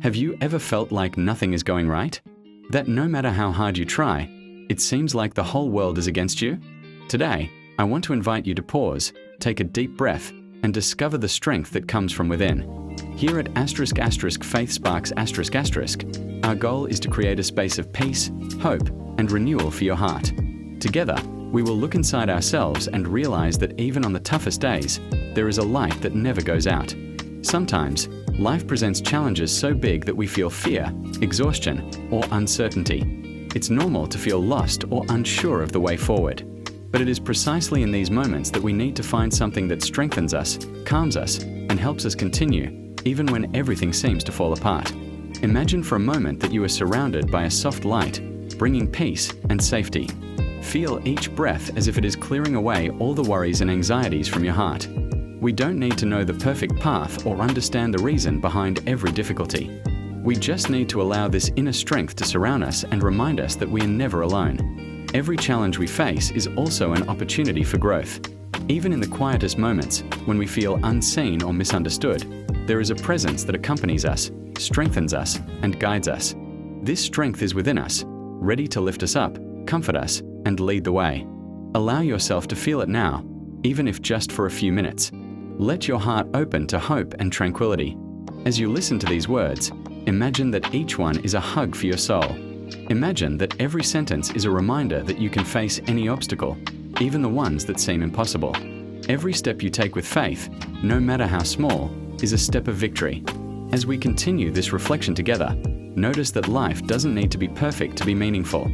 Have you ever felt like nothing is going right? That no matter how hard you try, it seems like the whole world is against you? Today, I want to invite you to pause, take a deep breath, and discover the strength that comes from within. Here at *** Faith Sparks ***, our goal is to create a space of peace, hope, and renewal for your heart. Together, we will look inside ourselves and realize that even on the toughest days, there is a light that never goes out. Sometimes, life presents challenges so big that we feel fear, exhaustion, or uncertainty. It's normal to feel lost or unsure of the way forward. But it is precisely in these moments that we need to find something that strengthens us, calms us, and helps us continue, even when everything seems to fall apart. Imagine for a moment that you are surrounded by a soft light, bringing peace and safety. Feel each breath as if it is clearing away all the worries and anxieties from your heart. We don't need to know the perfect path or understand the reason behind every difficulty. We just need to allow this inner strength to surround us and remind us that we are never alone. Every challenge we face is also an opportunity for growth. Even in the quietest moments, when we feel unseen or misunderstood, there is a presence that accompanies us, strengthens us, and guides us. This strength is within us, ready to lift us up, comfort us, and lead the way. Allow yourself to feel it now, even if just for a few minutes. Let your heart open to hope and tranquility. As you listen to these words, imagine that each one is a hug for your soul. Imagine that every sentence is a reminder that you can face any obstacle, even the ones that seem impossible. Every step you take with faith, no matter how small, is a step of victory. As we continue this reflection together, notice that life doesn't need to be perfect to be meaningful.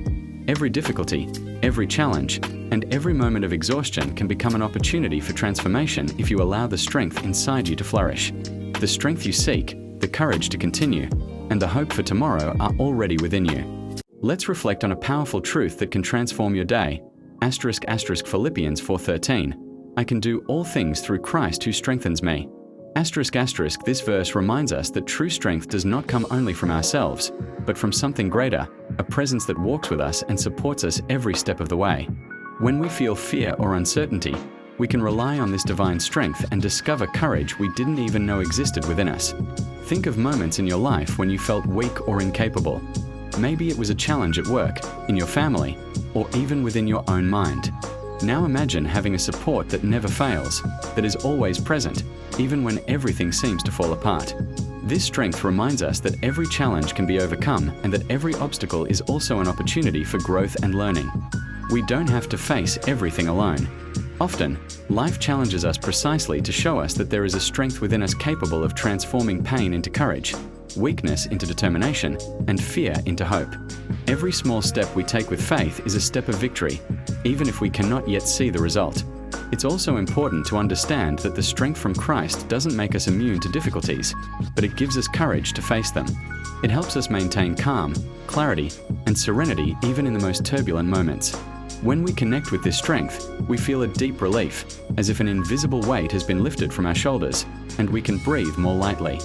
Every difficulty, every challenge, and every moment of exhaustion can become an opportunity for transformation if you allow the strength inside you to flourish. The strength you seek, the courage to continue, and the hope for tomorrow are already within you. Let's reflect on a powerful truth that can transform your day. *** Philippians 4:13. I can do all things through Christ who strengthens me. *** This verse reminds us that true strength does not come only from ourselves, but from something greater, a presence that walks with us and supports us every step of the way. When we feel fear or uncertainty, we can rely on this divine strength and discover courage we didn't even know existed within us. Think of moments in your life when you felt weak or incapable. Maybe it was a challenge at work, in your family, or even within your own mind. Now imagine having a support that never fails, that is always present, even when everything seems to fall apart. This strength reminds us that every challenge can be overcome and that every obstacle is also an opportunity for growth and learning. We don't have to face everything alone. Often, life challenges us precisely to show us that there is a strength within us capable of transforming pain into courage, weakness into determination, and fear into hope. Every small step we take with faith is a step of victory, even if we cannot yet see the result. It's also important to understand that the strength from Christ doesn't make us immune to difficulties, but it gives us courage to face them. It helps us maintain calm, clarity, and serenity even in the most turbulent moments. When we connect with this strength, we feel a deep relief, as if an invisible weight has been lifted from our shoulders, and we can breathe more lightly.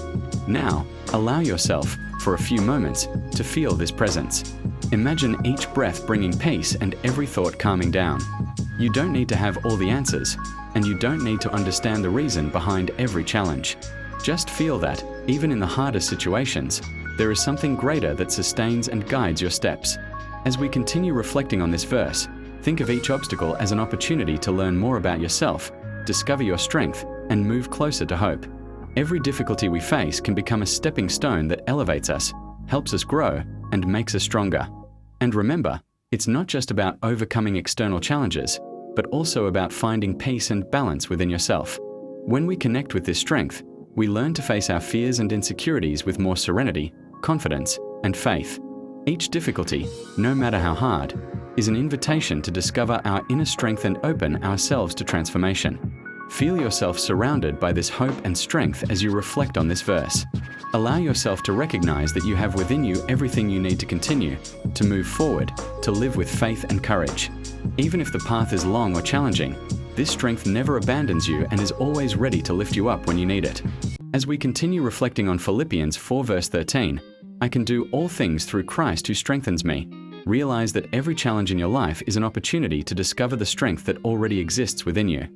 Now, allow yourself, for a few moments, to feel this presence. Imagine each breath bringing peace and every thought calming down. You don't need to have all the answers, and you don't need to understand the reason behind every challenge. Just feel that, even in the hardest situations, there is something greater that sustains and guides your steps. As we continue reflecting on this verse, think of each obstacle as an opportunity to learn more about yourself, discover your strength, and move closer to hope. Every difficulty we face can become a stepping stone that elevates us, helps us grow, and makes us stronger. And remember, it's not just about overcoming external challenges, but also about finding peace and balance within yourself. When we connect with this strength, we learn to face our fears and insecurities with more serenity, confidence, and faith. Each difficulty, no matter how hard, is an invitation to discover our inner strength and open ourselves to transformation. Feel yourself surrounded by this hope and strength as you reflect on this verse. Allow yourself to recognize that you have within you everything you need to continue, to move forward, to live with faith and courage. Even if the path is long or challenging, this strength never abandons you and is always ready to lift you up when you need it. As we continue reflecting on Philippians 4:13, I can do all things through Christ who strengthens me. Realize that every challenge in your life is an opportunity to discover the strength that already exists within you.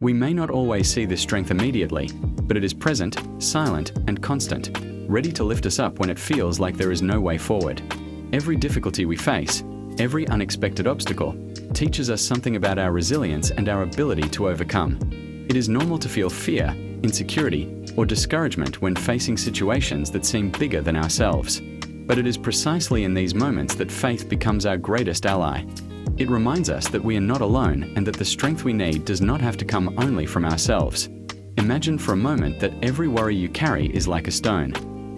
We may not always see this strength immediately, but it is present, silent, and constant. ready to lift us up when it feels like there is no way forward. Every difficulty we face, every unexpected obstacle, teaches us something about our resilience and our ability to overcome. It is normal to feel fear, insecurity, or discouragement when facing situations that seem bigger than ourselves. But it is precisely in these moments that faith becomes our greatest ally. It reminds us that we are not alone and that the strength we need does not have to come only from ourselves. Imagine for a moment that every worry you carry is like a stone.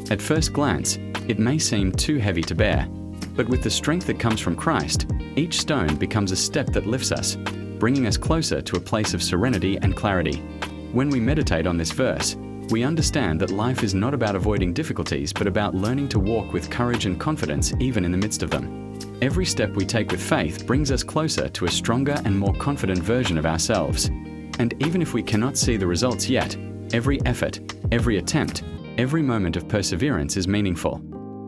At first glance, it may seem too heavy to bear, but with the strength that comes from Christ, each stone becomes a step that lifts us, bringing us closer to a place of serenity and clarity. When we meditate on this verse, we understand that life is not about avoiding difficulties, but about learning to walk with courage and confidence even in the midst of them. Every step we take with faith brings us closer to a stronger and more confident version of ourselves. And even if we cannot see the results yet, every effort, every attempt, every moment of perseverance is meaningful.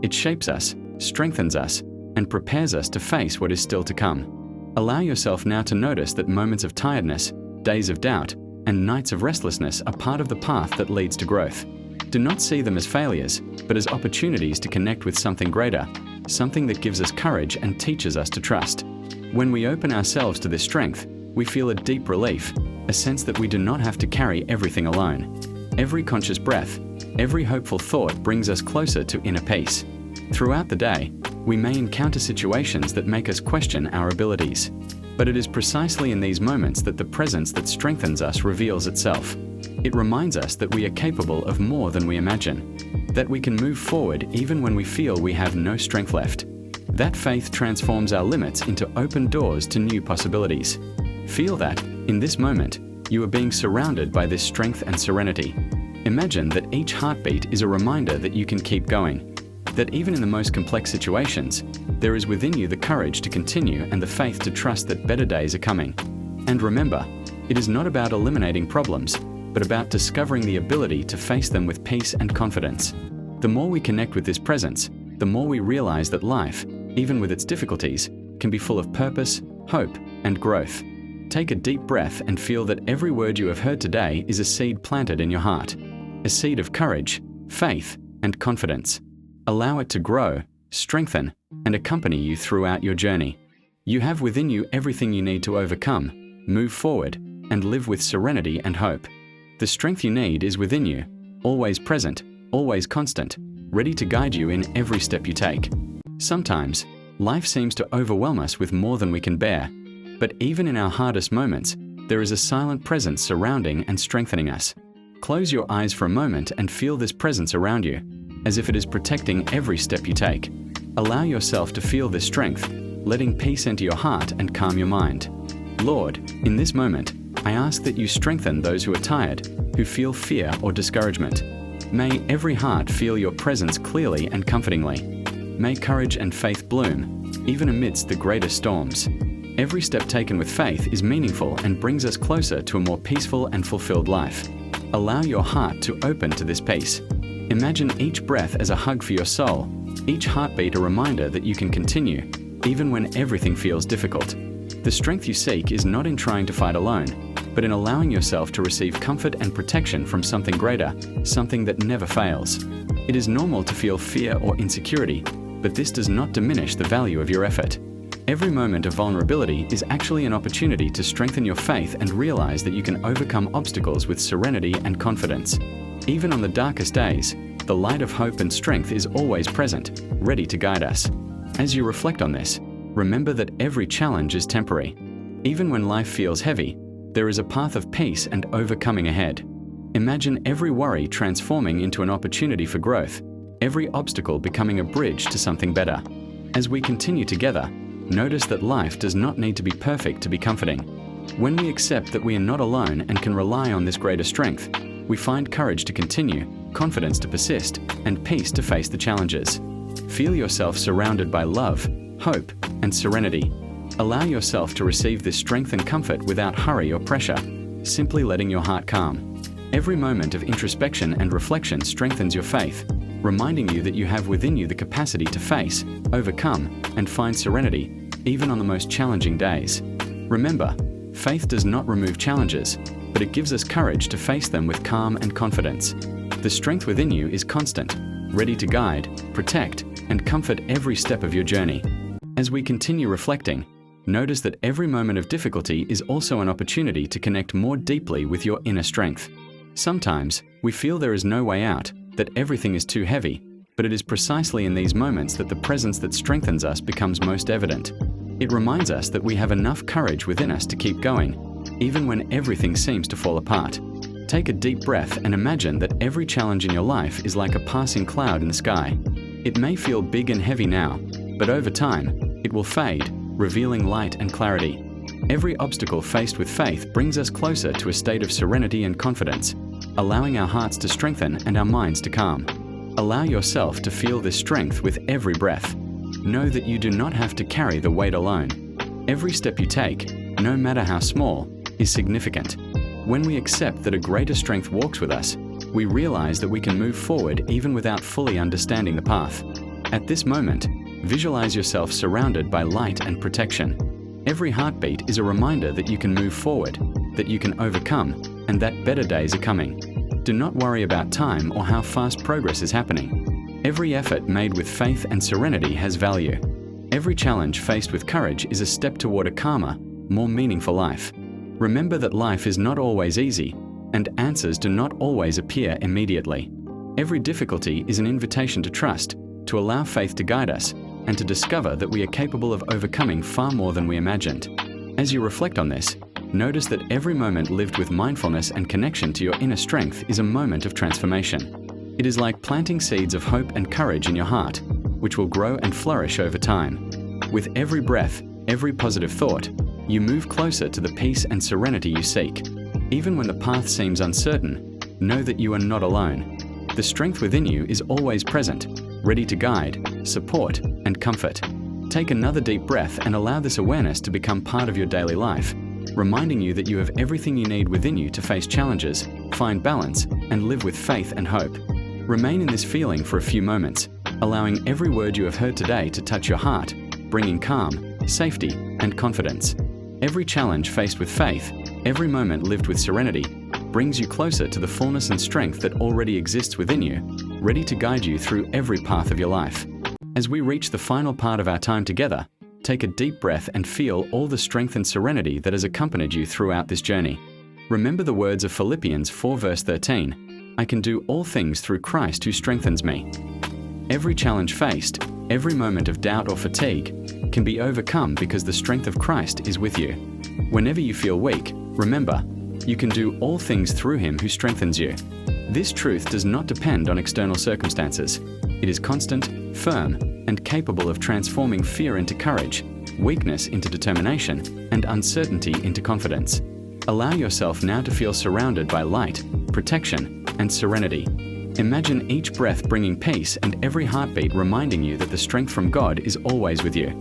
It shapes us, strengthens us, and prepares us to face what is still to come. Allow yourself now to notice that moments of tiredness, days of doubt, and nights of restlessness are part of the path that leads to growth. Do not see them as failures, but as opportunities to connect with something greater, something that gives us courage and teaches us to trust. When we open ourselves to this strength, we feel a deep relief, a sense that we do not have to carry everything alone. Every conscious breath, every hopeful thought brings us closer to inner peace. Throughout the day, we may encounter situations that make us question our abilities. But it is precisely in these moments that the presence that strengthens us reveals itself. It reminds us that we are capable of more than we imagine, that we can move forward even when we feel we have no strength left. That faith transforms our limits into open doors to new possibilities. Feel that, in this moment, you are being surrounded by this strength and serenity. Imagine that each heartbeat is a reminder that you can keep going, that even in the most complex situations, there is within you the courage to continue and the faith to trust that better days are coming. And remember, it is not about eliminating problems, but about discovering the ability to face them with peace and confidence. The more we connect with this presence, the more we realize that life, even with its difficulties, can be full of purpose, hope, and growth. Take a deep breath and feel that every word you have heard today is a seed planted in your heart, a seed of courage, faith, and confidence. Allow it to grow, strengthen, and accompany you throughout your journey. You have within you everything you need to overcome, move forward, and live with serenity and hope. The strength you need is within you, always present, always constant, ready to guide you in every step you take. Sometimes, life seems to overwhelm us with more than we can bear, but even in our hardest moments, there is a silent presence surrounding and strengthening us. Close your eyes for a moment and feel this presence around you, as if it is protecting every step you take. Allow yourself to feel this strength, letting peace enter your heart and calm your mind. Lord, in this moment, I ask that you strengthen those who are tired, who feel fear or discouragement. May every heart feel your presence clearly and comfortingly. May courage and faith bloom, even amidst the greatest storms. Every step taken with faith is meaningful and brings us closer to a more peaceful and fulfilled life. Allow your heart to open to this peace. Imagine each breath as a hug for your soul, each heartbeat a reminder that you can continue, even when everything feels difficult. The strength you seek is not in trying to fight alone, but in allowing yourself to receive comfort and protection from something greater, something that never fails. It is normal to feel fear or insecurity, but this does not diminish the value of your effort. Every moment of vulnerability is actually an opportunity to strengthen your faith and realize that you can overcome obstacles with serenity and confidence. Even on the darkest days, the light of hope and strength is always present, ready to guide us. As you reflect on this, remember that every challenge is temporary. Even when life feels heavy, there is a path of peace and overcoming ahead. Imagine every worry transforming into an opportunity for growth, every obstacle becoming a bridge to something better. As we continue together, notice that life does not need to be perfect to be comforting. When we accept that we are not alone and can rely on this greater strength, we find courage to continue, confidence to persist, and peace to face the challenges. Feel yourself surrounded by love, hope, and serenity. Allow yourself to receive this strength and comfort without hurry or pressure, simply letting your heart calm. Every moment of introspection and reflection strengthens your faith, reminding you that you have within you the capacity to face, overcome, and find serenity, even on the most challenging days. Remember, faith does not remove challenges, but it gives us courage to face them with calm and confidence. The strength within you is constant, ready to guide, protect, and comfort every step of your journey. As we continue reflecting, notice that every moment of difficulty is also an opportunity to connect more deeply with your inner strength. Sometimes, we feel there is no way out, that everything is too heavy, but it is precisely in these moments that the presence that strengthens us becomes most evident. It reminds us that we have enough courage within us to keep going, even when everything seems to fall apart. Take a deep breath and imagine that every challenge in your life is like a passing cloud in the sky. It may feel big and heavy now, but over time, it will fade, revealing light and clarity. Every obstacle faced with faith brings us closer to a state of serenity and confidence, allowing our hearts to strengthen and our minds to calm. Allow yourself to feel this strength with every breath. Know that you do not have to carry the weight alone. Every step you take, no matter how small, is significant. When we accept that a greater strength walks with us, we realize that we can move forward even without fully understanding the path. At this moment, visualize yourself surrounded by light and protection. Every heartbeat is a reminder that you can move forward, that you can overcome, and that better days are coming. Do not worry about time or how fast progress is happening. Every effort made with faith and serenity has value. Every challenge faced with courage is a step toward a calmer, more meaningful life. Remember that life is not always easy, and answers do not always appear immediately. Every difficulty is an invitation to trust, to allow faith to guide us, and to discover that we are capable of overcoming far more than we imagined. As you reflect on this, notice that every moment lived with mindfulness and connection to your inner strength is a moment of transformation. It is like planting seeds of hope and courage in your heart, which will grow and flourish over time. With every breath, every positive thought, you move closer to the peace and serenity you seek. Even when the path seems uncertain, know that you are not alone. The strength within you is always present, ready to guide, support, and comfort. Take another deep breath and allow this awareness to become part of your daily life, reminding you that you have everything you need within you to face challenges, find balance, and live with faith and hope. Remain in this feeling for a few moments, allowing every word you have heard today to touch your heart, bringing calm, safety, and confidence. Every challenge faced with faith, every moment lived with serenity, brings you closer to the fullness and strength that already exists within you, ready to guide you through every path of your life. As we reach the final part of our time together, take a deep breath and feel all the strength and serenity that has accompanied you throughout this journey. Remember the words of Philippians 4 verse 13, "I can do all things through Christ who strengthens me." Every challenge faced, every moment of doubt or fatigue, can be overcome because the strength of Christ is with you. Whenever you feel weak, remember, you can do all things through Him who strengthens you. This truth does not depend on external circumstances. It is constant, firm, and capable of transforming fear into courage, weakness into determination, and uncertainty into confidence. Allow yourself now to feel surrounded by light, protection, and serenity. Imagine each breath bringing peace and every heartbeat reminding you that the strength from God is always with you.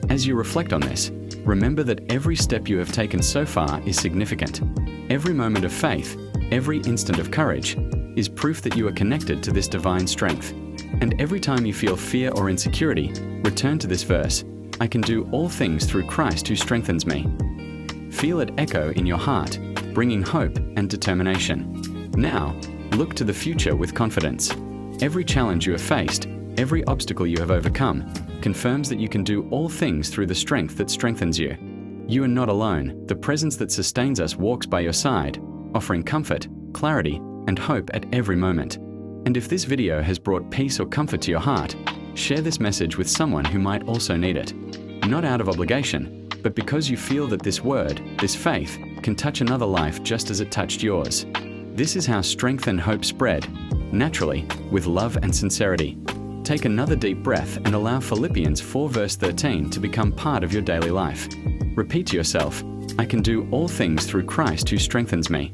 As you reflect on this, remember that every step you have taken so far is significant. Every moment of faith, every instant of courage, is proof that you are connected to this divine strength. And every time you feel fear or insecurity, return to this verse, "I can do all things through Christ who strengthens me." Feel it echo in your heart, bringing hope and determination. Now, look to the future with confidence. Every challenge you have faced, every obstacle you have overcome, confirms that you can do all things through the strength that strengthens you. You are not alone. The presence that sustains us walks by your side, offering comfort, clarity, and hope at every moment. And if this video has brought peace or comfort to your heart, share this message with someone who might also need it. Not out of obligation, but because you feel that this word, this faith, can touch another life just as it touched yours. This is how strength and hope spread, naturally, with love and sincerity. Take another deep breath and allow Philippians 4 verse 13 to become part of your daily life. Repeat to yourself, "I can do all things through Christ who strengthens me."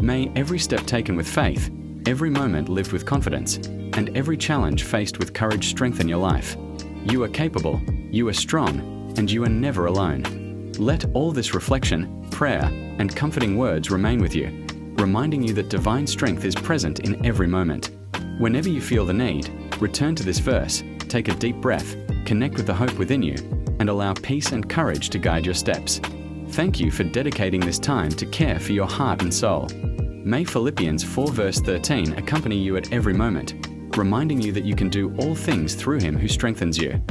May every step taken with faith, every moment lived with confidence, and every challenge faced with courage strengthen your life. You are capable, you are strong, and you are never alone. Let all this reflection, prayer, and comforting words remain with you, reminding you that divine strength is present in every moment. Whenever you feel the need, return to this verse, take a deep breath, connect with the hope within you, and allow peace and courage to guide your steps. Thank you for dedicating this time to care for your heart and soul. May Philippians 4 verse 13 accompany you at every moment, reminding you that you can do all things through Him who strengthens you.